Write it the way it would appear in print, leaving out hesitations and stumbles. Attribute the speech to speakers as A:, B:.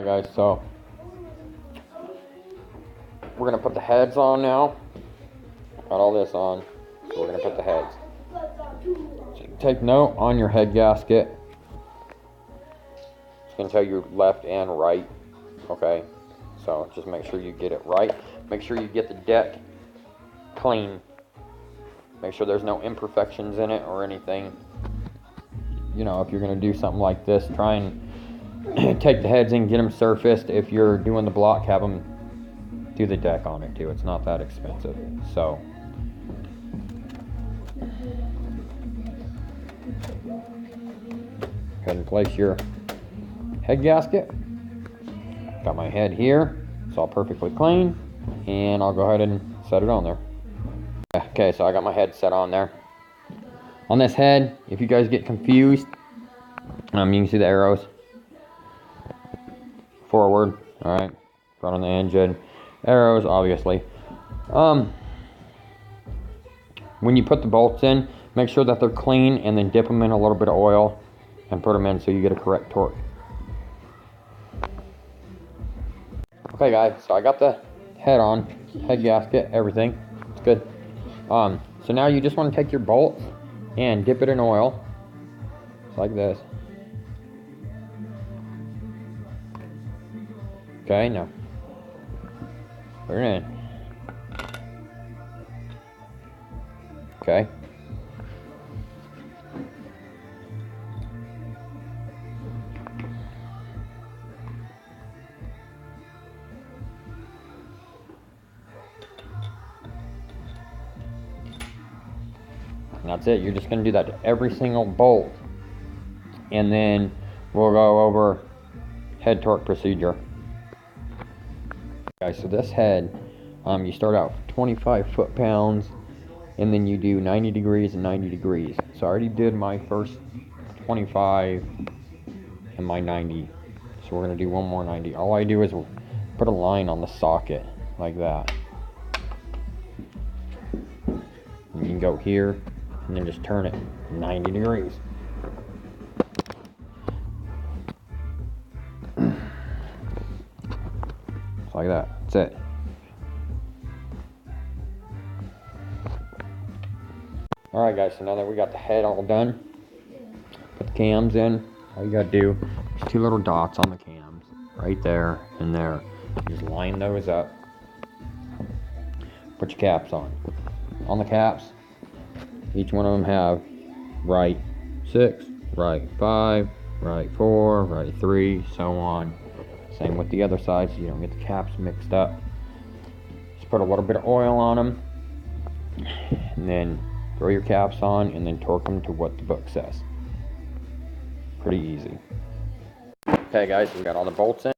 A: Guys, so we're gonna put the heads on now. Got all this on, so we're gonna put the heads. So take note on your head gasket. It's gonna tell you left and right. Okay, so just make sure you get it right. Make sure you get the deck clean. Make sure there's no imperfections in it or anything. You know, if you're gonna do something like this, try and take the heads and get them surfaced. If you're doing the block, have them do the deck on it too. It's not that expensive. So go ahead and place your head gasket. Got my head here. It's all perfectly clean, and I'll go ahead and set it on there. Okay, so I got my head set on there. On this head, if you guys get confused, you can see the arrows. Forward, all right, front on the engine, arrows, obviously. When you put the bolts in, make sure that they're clean, and then dip them in a little bit of oil and put them in so you get a correct torque. Okay, guys, so I got the head on, head gasket, everything. It's good. So now you just want to take your bolts and dip it in oil, just like this. Okay, now put it in. Okay. And that's it. You're just going to do that to every single bolt. And then we'll go over head torque procedure. Okay, so this head, you start out 25 foot-pounds, and then you do 90 degrees and 90 degrees. So I already did my first 25 and my 90. So we're going to do one more 90. All I do is put a line on the socket like that. And you can go here and then just turn it 90 degrees. Just like that. That's it. Alright guys, so now that we got the head all done, put the cams in. All you gotta do is 2 little dots on the cams, right there and there. You just line those up. Put your caps on. On the caps, each one of them have right 6, right 5, right 4, right 3, so on. Same with the other side, so you don't get the caps mixed up. Just put a little bit of oil on them, and then throw your caps on, and then torque them to what the book says. Pretty easy. Okay guys, we got all the bolts in.